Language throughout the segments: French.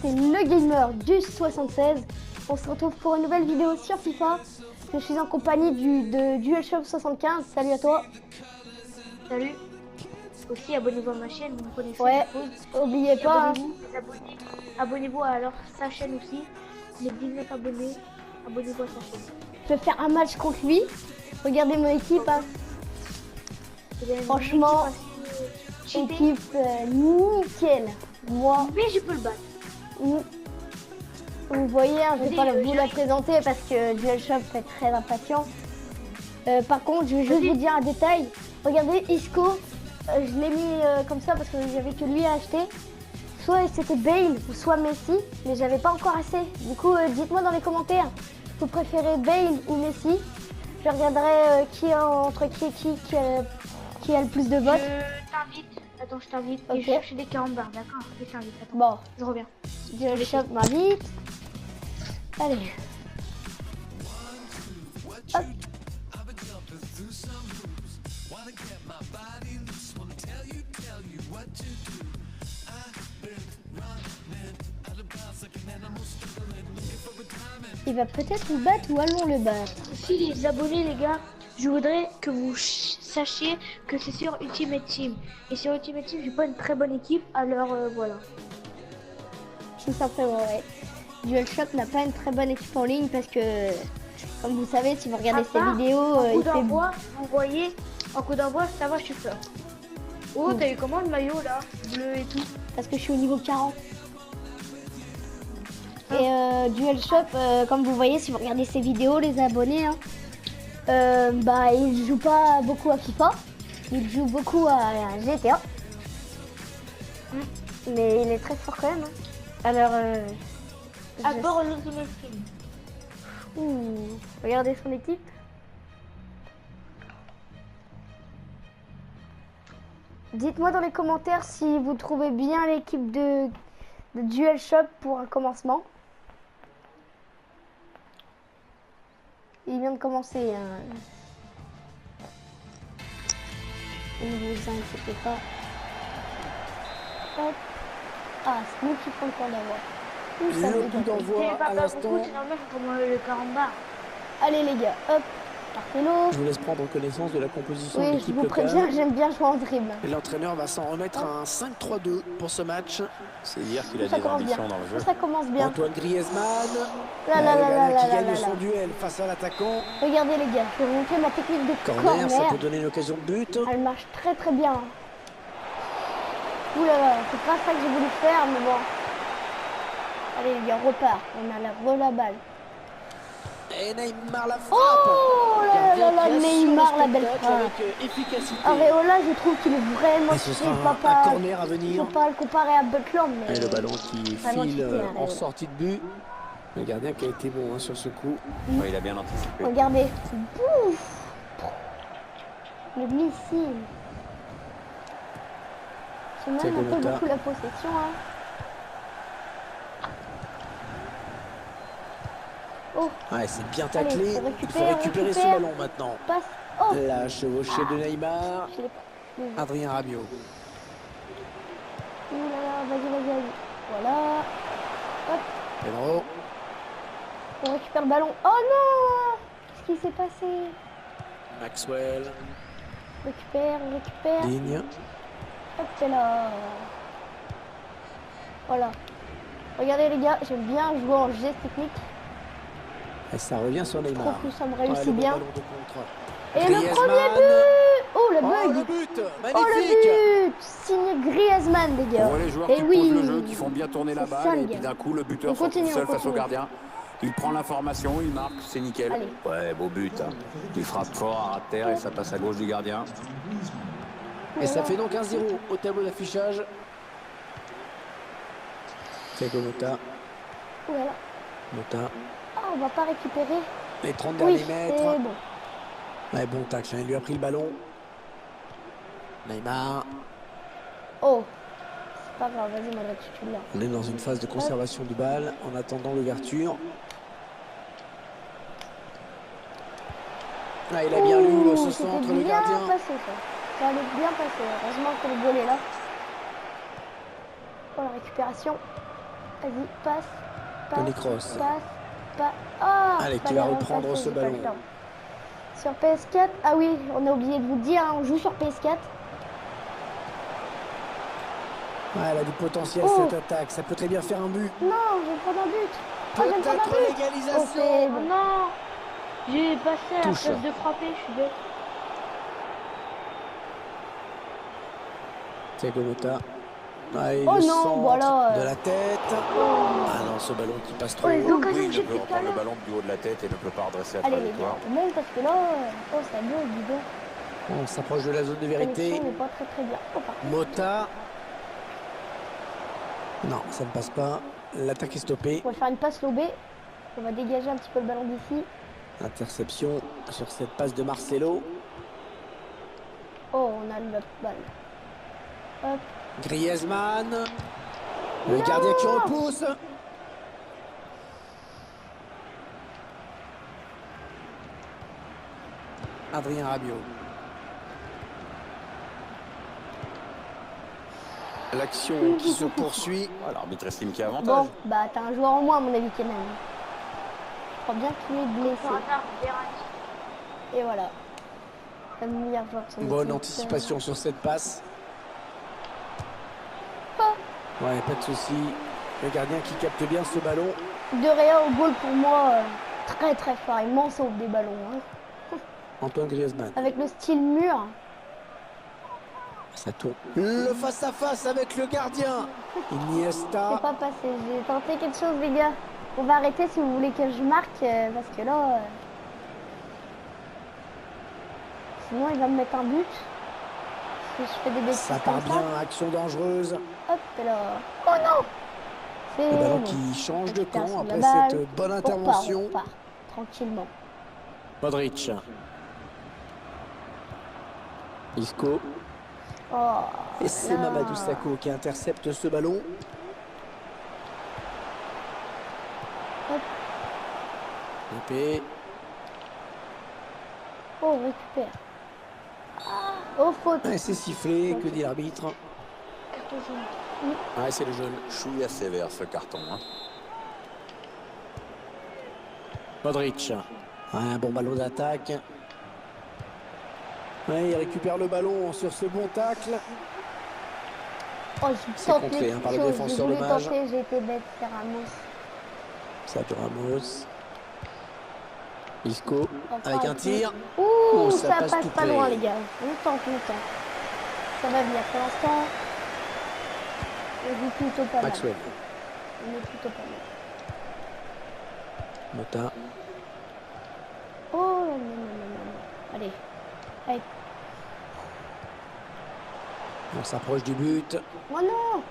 c'est le gamer du 76. On se retrouve pour une nouvelle vidéo sur FIFA. Je suis en compagnie de DualShock 75. Salut à toi. Salut. Aussi, abonnez-vous à ma chaîne, vous me connaissez. Ouais, oubliez pas. Abonnez-vous à alors sa chaîne aussi. Les 19 abonnés, abonnez-vous à sa chaîne. Je vais faire un match contre lui. Regardez mon équipe. Hein. Franchement, équipe nickel. Moi, mais je peux le battre. Vous voyez, hein, je ne vais pas vous la présenter parce que DualShock est très impatient. Par contre, je vais juste vous dire un détail. Regardez, Isco, je l'ai mis comme ça parce qu'il n'y avait que lui à acheter. Soit c'était Bale ou soit Messi, mais j'avais pas encore assez. Du coup, dites-moi dans les commentaires, vous préférez Bale ou Messi. Je regarderai entre qui a le plus de votes. Je t'invite. Attends, je t'invite. Ok. Et je cherche des carambars, d'accord? Je t'invite. Attends. Bon, Je reviens. DualShock m'invite. Allez. Hop. Il va peut-être nous battre ou allons le battre. Si les abonnés, les gars, je voudrais que vous sachiez que c'est sur Ultimate Team. Et sur Ultimate Team, j'ai pas une très bonne équipe, alors voilà. Tout simplement, ouais. DualShock n'a pas une très bonne équipe en ligne parce que, comme vous savez, si vous regardez ses vidéos, en coup il fait... d'envoi, vous voyez, en coup d'envoi, ça va, je suis fort. Oh, t'as eu comment le maillot là, bleu et tout? Parce que je suis au niveau 40. Et DualShock, comme vous voyez, si vous regardez ses vidéos, les abonnés, hein, il joue pas beaucoup à FIFA, il joue beaucoup à GTA. Mais il est très fort quand même. Hein. Alors, à part un autre film. Regardez son équipe. Dites-moi dans les commentaires si vous trouvez bien l'équipe de DualShock pour un commencement. Il vient de commencer. Hein. Ne vous inquiétez pas. Hop. Ah, c'est nous qui font le temps d'avoir. Le coup d'envoi à l'instant. C'est normal comme le carambar. Allez les gars, hop. Partez-nous. Je vous laisse prendre connaissance de la composition de Oui, je l'équipe vous locale. préviens, j'aime bien jouer en dribble. Et l'entraîneur va s'en remettre à un 5-3-2 pour ce match. C'est dire qu'il a Ça des commence bien. ambitions dans le jeu. Ça commence bien. Antoine Griezmann, Là, là, là, là, qui là, gagne là, son là. duel face à l'attaquant. Regardez les gars, je vais vous montrer ma technique de Corner, ça corner. peut donner une occasion de but. Elle marche très très bien. Ouh là là, c'est pas ça que j'ai voulu faire, mais bon. Allez les gars, repart. On a la balle. Et Neymar la frappe. Oh là là là, Gardien qui Neymar assure la le belle spectacle frappe. avec efficacité. Areola, je trouve qu'il est vraiment Et ce cheaté. sera Faut un corner à venir. pas le comparer à Butland, mais... Et le ballon qui Vraiment file cheaté, hein, en ouais. sortie de but. Le gardien qui a été bon sur ce coup. Ouais, il a bien anticipé. Regardez. Bouf. Le missile. J'ai même Thiago un peu Motta. beaucoup la possession. Hein. Oh, Ouais, c'est bien allez, taclé. Il faut récupérer ce ballon maintenant. passe. Oh, La chevauchée de Neymar. je l'ai pas. Adrien Rabiot. Ouh là là, vas-y. Voilà. Hop, Pedro. on récupère le ballon. Oh non! Qu'est-ce qui s'est passé? Maxwell. On récupère. Ligne. Hop, c'est là. Voilà. Regardez les gars, j'aime bien jouer en geste technique. Et ça revient sur Je trouve Neymar. que ça me Ouais, réussit le bon bien. ballon de contre. Et le Griezmann. premier but! Oh le Oh, bug! le but! Oh Magnifique! le but! Signé Griezmann les gars. On voit les joueurs Et qui oui, posent le jeu, qui font bien tourner la c'est ça, balle, les et puis gars. d'un coup, le buteur On se retrouve continue, seul on face au continue. gardien. Il prend l'information, il marque, c'est nickel. Allez. Ouais, beau but. Hein. Il frappe fort à ras de terre et ça passe à gauche du gardien. Et ça fait donc 1-0 au tableau d'affichage. Thiago Motta. Oh là là. Motta. Ah, on va pas récupérer. Les 30 Oui, derniers c'est mètres. bon. Ouais, bon tacle, hein, il lui a pris le ballon. Neymar. Oh, c'est pas grave, vas-y Madrid, tu l'as. On est dans une phase de conservation du bal en attendant l'ouverture. Ah, il a bien lu ce centre, le bien gardien. passé ça. Ça allait bien passer. Heureusement que le goal est là. Oh la récupération. Vas-y, passe. Toni Kroos. Passe. Ah, Allez, qui fallait va reprendre repasser, ce j'ai pas le ballon. temps. Sur PS4, ah oui, on a oublié de vous dire, hein, on joue sur PS4. Ouais, elle a du potentiel Oh. cette attaque. Ça peut très bien faire un but. Non, je vais prendre un but. Ah, je vais prendre Peut-être un but. Oh, l'égalisation. c'est Oh bon. non, j'ai passé à la Touche. place de frapper, je suis bête. Thiago Motta. Ouais, Oh le non, centre voilà. de la tête. Ah non, ce ballon qui passe trop Oh, les haut. occasions Oui, que il j'ai ne peut pris tout à reprendre le l'heure. ballon du haut de la tête et ne peut pas redresser la Allez les gars, trajectoire. on monte parce que là, oh ça bouge, dis donc. On s'approche de la zone de La vérité. connexion n'est pas très bien. Oh, par contre. Motta. Non, ça ne passe pas. L'attaque est stoppée. On va faire une passe lobée. On va dégager un petit peu le ballon d'ici. Interception sur cette passe de Marcelo. Oh, on a notre balle. Hop. Griezmann. Le gardien qui repousse. Adrien Rabiot. L'action qui se poursuit. Voilà, l'arbitre estime qu'il y a avantage. Bon, bah t'as un joueur en moins à mon avis quand même. Je crois bien qu'il est blessé. Par hasard, Verratti. Et voilà. Le meilleur joueur de son Bonne équipe. anticipation sur cette passe. Ah. Ouais, pas de souci. Le gardien qui capte bien ce ballon. De Réa au goal pour moi, très très fort. Il m'en sauve des ballons. Hein. Antoine Griezmann. Avec le style mur. Ça tourne. Le face-à-face avec le gardien. Iniesta. C'est pas passé. J'ai tenté quelque chose, les gars. On va arrêter si vous voulez que je marque, parce que là... Sinon, il va me mettre un but. Si je fais des bêtises Ça part comme ça. bien, action dangereuse. Hop là. Oh non. C'est Le ballon bon. qui change de Récupère camp sur la après balle. cette bonne On repart, intervention. on repart. Tranquillement. Modric. Isco. Oh, Et c'est là. Mamadou Sakho qui intercepte ce ballon. Hop. Épée. Oh, on récupère. Ah, oh, faute. Et c'est sifflé, que dit l'arbitre? Carton jaune. Ouais, c'est le jaune. Chouïa sévère ce carton. Hein. Modric. Ouais, un bon ballon d'attaque. Ouais, il récupère le ballon sur ce bon tacle. Oh, j'ai C'est tenté contré, quelque par le chose. défenseur, J'ai voulu dommage. tenter, j'ai été bête, c'est Ramos. Sergio Ramos. Isco Enfin, avec un et puis- tir. Ouh, Oh, ça ça passe passe tout pas près. loin, les gars. On tente. Ça va bien pour l'instant. On est plutôt pas mal. Maxwell. On est plutôt pas mal. Motta. Oh, non. Allez. Allez. On s'approche du but. Oh non.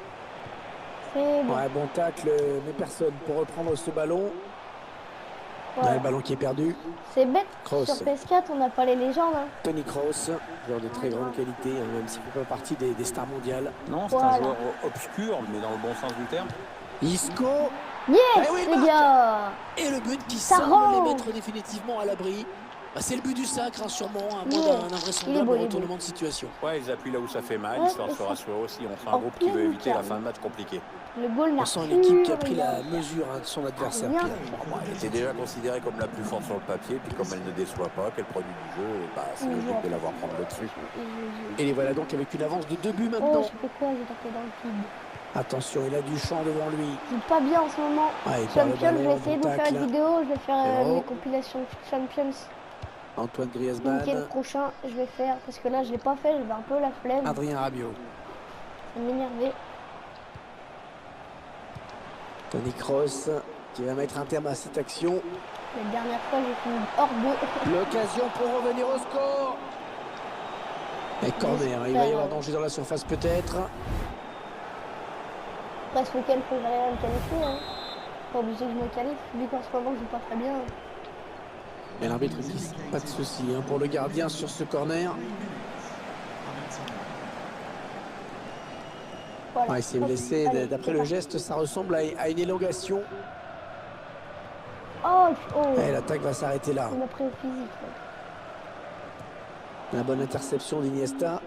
C'est bon. Ouais, bon tacle, mais personne pour reprendre ce ballon. Voilà. Ouais, le ballon qui est perdu. C'est bête. Kroos. Sur PS4, on n'a pas les légendes. Hein. Toni Kroos, joueur de très grande qualité, hein, même s'il ne fait pas partie des stars mondiales. Non, c'est Voilà. un joueur obscur, mais dans le bon sens du terme. Isco. Yes, Eh oui, les marque. gars. Et le but qui Ça semble rend. les mettre définitivement à l'abri. Bah, c'est le but du sacre, hein, sûrement, à Il moins est- d'un il est invraisemblable beau, il est retournement de situation. Ouais, ils appuient là où ça fait mal, Ouais, histoire de c'est se ça. rassurer aussi. On sent En un groupe qui veut pleine éviter la lucarne. fin de match compliquée. Le goal n'a On sent une plus équipe qui a pris rien. la mesure hein, de son adversaire. Rien. Pierre. Bon, elle était déjà considérée comme la plus forte sur le papier, puis comme elle ne déçoit pas, qu'elle produit du jeu, bah, c'est Oui, logique je de l'avoir prendre le dessus. Et les voilà donc avec une avance de 2 buts Oh, maintenant. je fais quoi? J'ai tapé dans le vide. Attention, il a du champ devant lui. Je joue pas bien en ce moment. Ah, il perd le Champions, je vais ballon, essayer de bon vous faire une tacle. vidéo. Je vais faire Zéro. mes compilations Champions. Antoine Le Griezmann. week-end prochain, je vais faire. Parce que là, je l'ai pas fait. J'avais un peu la flemme. Adrien Rabiot. Ça m'énervait. Toni Kroos qui va mettre un terme à cette action. La dernière fois, j'ai fini hors de. L'occasion pour revenir au score. Et corner, il va y avoir danger dans la surface peut-être. Après, ce week-end, faut que j'arrive à me qualifier. Hein. Pas obligé que je me qualifie. Vu qu'en ce moment, je joue pas très bien. Et l'arbitre dit pas de souci hein, pour le gardien sur ce corner. Voilà. Ouais, il s'est Hop, blessé. allez, D'après c'est le parti. geste, ça ressemble à une élongation. Oh, Et l'attaque va s'arrêter là. il m'a pris au physique. Ouais. La bonne interception d'Iniesta.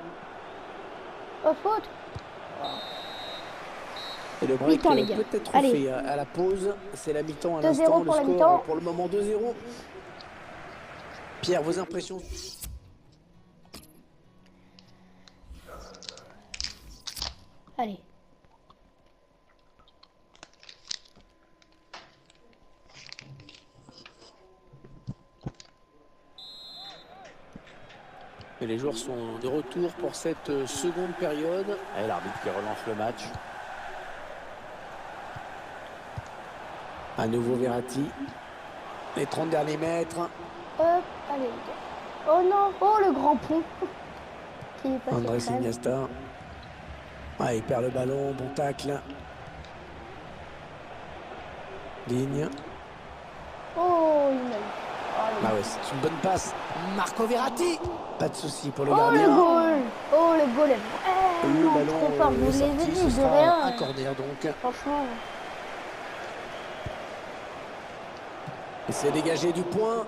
Oh, faute. Et le break Mi-temps, les gars. peut être Allez. fait à la pause. C'est la mi-temps à 2-0 l'instant. Le pour la score mi-temps. pour le moment 2-0. Pierre, vos impressions? Allez. Et les joueurs sont de retour pour cette seconde période. Et l'arbitre qui relance le match. À nouveau Verratti. Les 30 derniers mètres. Hop, allez, les gars. Oh non, oh le grand pont. Qui est passé Andrés quand même. Iniesta. Ah, il perd le ballon, bon tacle. Digne. Oh, il m'a eu. Ah ouais, c'est une bonne passe. Marco Verratti. Pas de souci pour le Oh le gardien. goal. Oh le goal est Le vraiment ballon trop fort. Je vous est l'ai sorti, dit ce de sera rien. un corner donc. Franchement. Et c'est dégagé du point.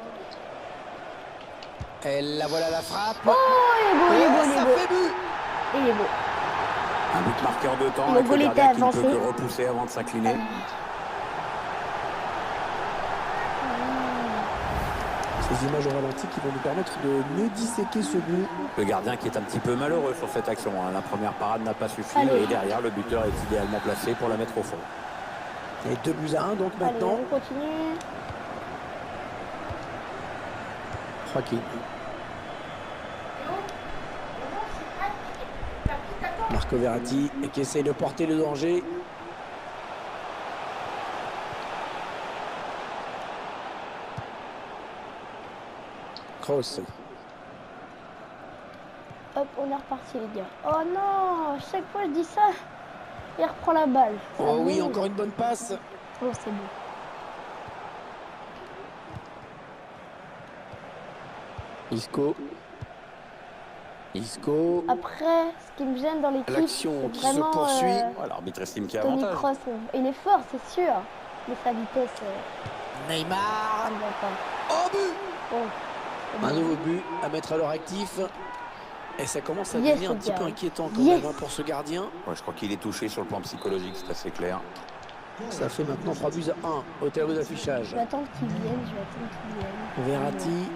Et la voilà la frappe. Oh, il est beau, il est beau, il ça est beau. fait but. Il est beau. Un but marqué en 2 temps Le avec le goal était gardien qui ne avancé. peut que repousser avant de s'incliner. Ces images au ralenti qui vont nous permettre de mieux disséquer ce but. Le gardien qui est un petit peu malheureux sur cette action. Hein. La première parade n'a pas suffi Allez. et derrière le buteur est idéalement placé pour la mettre au fond. Et 2-1 donc Allez, maintenant. on continue. Joaquin. Marco Verratti et qui essaye de porter le danger. Kroos. Hop, on est reparti, les gars. Oh non, chaque fois je dis ça, il reprend la balle. Ça Oh oui, bouge. encore une bonne passe. Oh, c'est beau. Isco. Isco. Après, ce qui me gêne dans l'équipe, L'action c'est qui se vraiment poursuit. Ouais, l'arbitre estime qu'il y a Toni avantage. Kroos. Il est fort, c'est sûr, mais sa vitesse, Neymar. ça ne va pas. Oh but. Oh, c'est Un bon. nouveau but à mettre à leur actif. Et ça commence à Yes, devenir un le petit peu gars. inquiétant quand Yes. même hein, pour ce gardien. Ouais, je crois qu'il est touché sur le plan psychologique, c'est assez clair. Ça fait maintenant 3-1 au tableau d'affichage. Je vais attendre qu'il vienne, je vais attendre qu'il vienne. Verratti.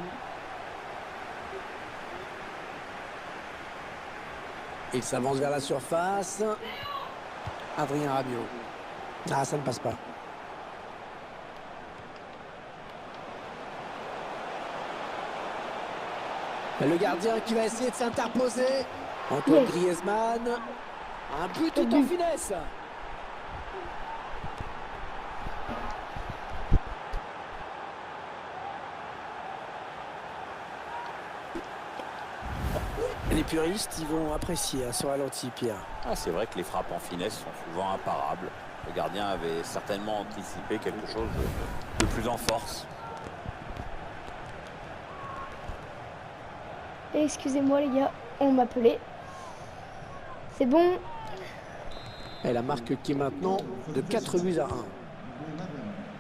Il s'avance vers la surface. Adrien Rabiot. Ah, ça ne passe pas. Le gardien qui va essayer de s'interposer. Antoine Yes. Griezmann. Un but tout en finesse. Les puristes, ils vont apprécier à ce ralenti, Pierre. Ah, c'est vrai que les frappes en finesse sont souvent imparables. Le gardien avait certainement anticipé quelque chose de plus en force. Excusez-moi les gars, on m'appelait. C'est bon. Et la marque qui est maintenant de 4-1.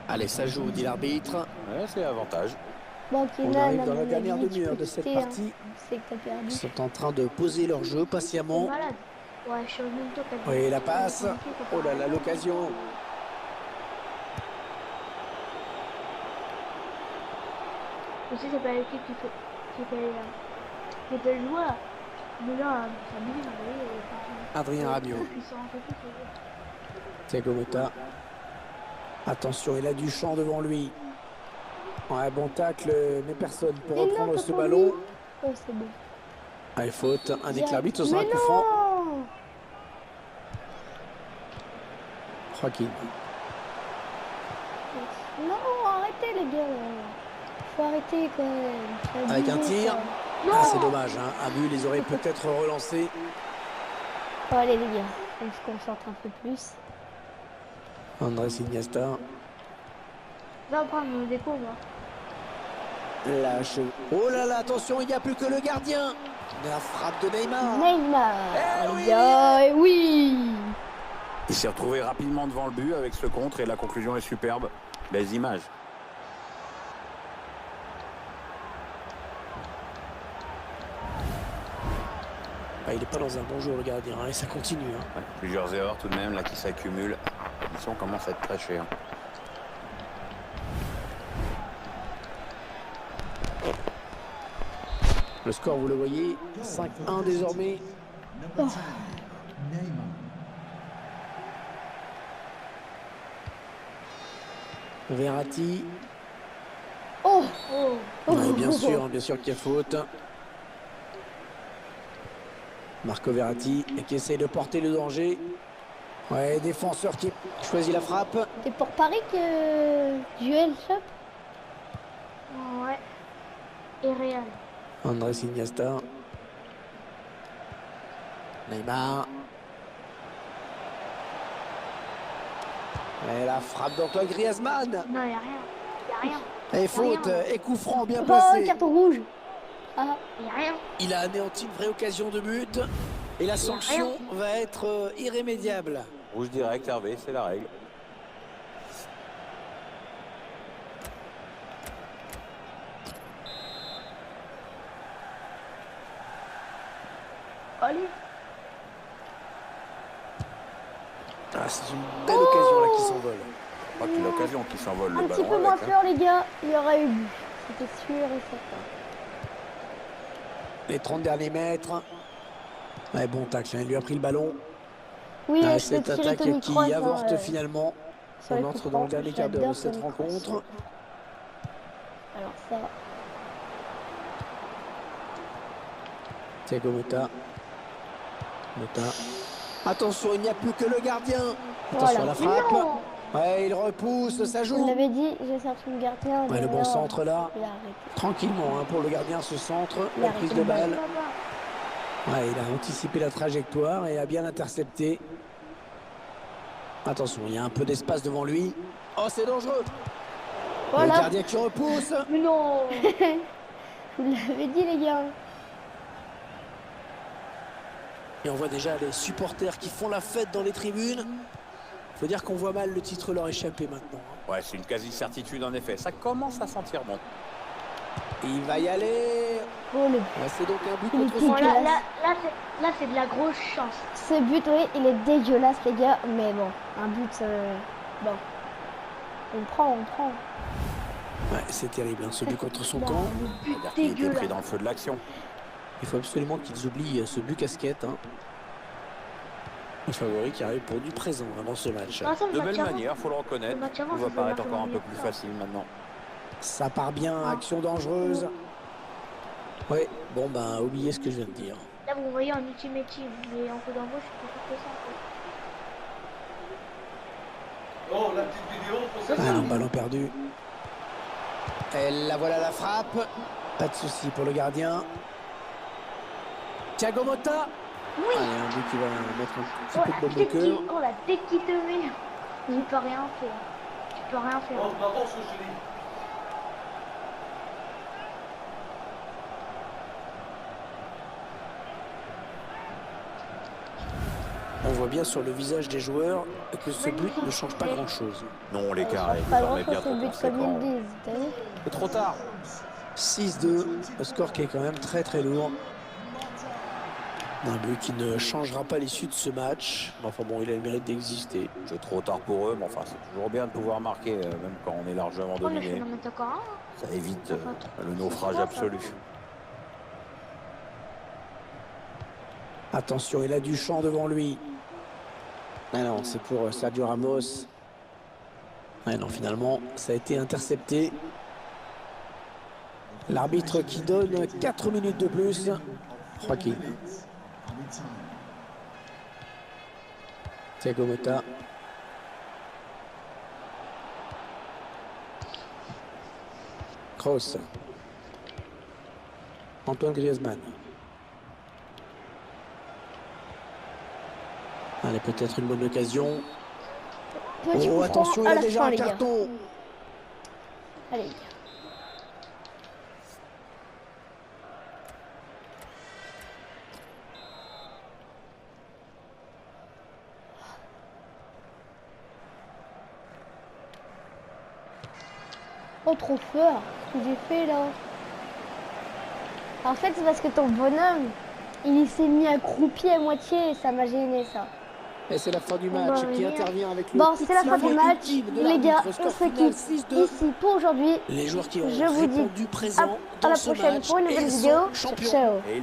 Allez, ça joue, dit l'arbitre. Ouais, c'est avantage. Bon, On Kenan, arrive à dans la mon dernière avis, tu demi-heure peux de cette quitter, hein. partie. C'est que t'as perdu. Ils sont en train de poser leur jeu T'es patiemment. malade. Ouais, je suis au même temps qu'à Oui, la passe. Oh là là, l'occasion. Aussi, c'est pas l'équipe qui fait le joueur. Mais là, ça m'énerve, vous voyez, Adrien Rabiot. Thiago Motta. Attention, il a du champ devant lui. Ouais, bon tacle, mais personne pour Mais non, reprendre pas ce pour ballon. lui. Oh, c'est bon. Allez, faute, indique l'arbitre, ce sera un Mais coup franc. non. Joaquin. Non, arrêtez les gars. Faut arrêter quand même. C'est Avec un abusé, tir. ça. Ah, c'est dommage, hein. Un but, les aurait peut-être relancés. Bon, allez les gars, on se concentre un peu plus. Andrés Iniesta. Va prendre des coups, moi. Lâche. Oh là là, attention, il n'y a plus que le gardien. La frappe de Neymar. Neymar. Eh les gars, et oui. Il s'est retrouvé rapidement devant le but avec ce contre et la conclusion est superbe. Belles images. Ah, il n'est pas dans un bon jour le gardien, hein, et ça continue. Hein. Ouais, plusieurs erreurs tout de même là qui s'accumulent. La mission commence à être très chère. Le score, vous le voyez, 5-1 désormais. Verratti. Oh, Ouais, bien sûr qu'il y a faute. Marco Verratti qui essaie de porter le danger. Ouais, défenseur qui choisit la frappe. c'est pour Paris que Duel Shop. Ouais. Et Real. Andrés Iniesta. Neymar. Et la frappe d'Antoine Griezmann. Non, y a rien. Y a rien. Et faute, et coup franc bien Oh, placé. carton rouge. Ah, Y a rien. Il a anéanti une vraie occasion de but. Et la sanction va être irrémédiable. Rouge direct, Hervé, c'est la règle. Allez. Ah, c'est une belle occasion là qui s'envole. Je crois qu'il a l'occasion qui s'envole un le petit ballon peu moins avec. Hein. fort, les gars. Il y aurait eu but. C'était sûr et certain. Les 30 derniers mètres. Ouais, bon tacle, hein, il lui a pris le ballon. Oui, Ah, je peux cette tirer attaque Tony qui Kroos, avorte hein, finalement. sur On les entre coups dans le francs. dernier quart d'heure de J'adore cette Toni Kroos. rencontre. Alors ça, Thiago Motta. Motta. Attention, il n'y a plus que le gardien. Attention à la voilà. frappe. Non. Ouais, il repousse, ça Vous joue. l'avez dit, j'ai sorti le gardien. Ouais, mais le bon non, centre là. Il a arrêté. Tranquillement hein, pour le gardien, ce centre. Il a La prise arrêté de le ballon. balle. Ouais, il a anticipé la trajectoire et a bien intercepté. Attention, il y a un peu d'espace devant lui. Oh, c'est dangereux. Le Voilà, gardien qui repousse. Mais non. vous l'avez dit, les gars. Et on voit déjà les supporters qui font la fête dans les tribunes. Faut dire qu'on voit mal le titre leur échapper maintenant. Ouais, c'est une quasi-certitude en effet. Ça commence à sentir bon. Il va y aller. Oh, le... Ouais, c'est donc un but Il est contre tout son Bon, camp. là, c'est de la grosse chance. Ce but, oui, il est dégueulasse, les gars. Mais bon, un but, bon. On prend. Ouais, c'est terrible, hein, ce but contre son Non, camp. le but C'est-à-dire qu'il était pris dégueulasse. dans le feu de l'action. Il faut absolument qu'ils oublient ce but casquette. Hein. Le favori qui arrive pour du présent hein, dans ce match. Ah, ça, le De match belle avant. manière, faut le reconnaître. Le match avant, On va ça fait paraître largement encore un peu mieux plus que ça. facile maintenant. Ça part bien, action dangereuse. Oui, bon ben, oubliez ce que je viens de dire. Là, vous voyez en ultimate team, mais en coup d'embauche, c'est plus fort que ça. En fait. Oh, la petite vidéo pour ça. Ah non, ballon perdu. Et la voilà la frappe. Pas de souci pour le gardien. Thiago Motta. Oui. Allez, un but qui va mettre un Oh, petit peu de la baume au tête cœur. qui... oh, la tête qui te met. Tu peux rien faire. Tu peux rien faire. Oh, bravo ce que je dis. On voit bien sur le visage des joueurs que ce but ne change pas grand-chose. Non, l'écart est Pas désormais bien grand-chose, trop c'est le but comme conséquent. ils disent, t'as vu? C'est trop tard. 6-2, le score qui est quand même très très lourd. Un but qui ne changera pas l'issue de ce match. Enfin bon, il a le mérite d'exister. C'est trop tard pour eux, mais enfin, c'est toujours bien de pouvoir marquer, même quand on est largement Oh, le dominé. phénomène encore un. Ça évite Enfin, le naufrage c'est ça, absolu. Attention, il a du champ devant lui. Ah non, c'est pour Sergio Ramos. Ah non, finalement, ça a été intercepté. L'arbitre qui donne 4 minutes de plus. Joaquin. Thiago Motta. Kroos. Antoine Griezmann. Allez, peut-être une bonne occasion. Petit coup Oh, franc attention, il à a la déjà fin, un les gars. carton. Allez. Oh, trop fort. Ce que j'ai fait là. En fait, c'est parce que ton bonhomme, il s'est mis accroupi à moitié et ça m'a gêné ça. Et c'est la fin du On match va qui revenir. intervient avec le Bon, coup de c'est la fin du sifflet match. ultime de Les gars, l'arbitre. on Score se final quitte 6-2. ici pour aujourd'hui. Les joueurs qui ont Je vous dis répondu présent à dans la ce prochaine match pour une et nouvelle ils vidéo. sont champions. Ciao. Et il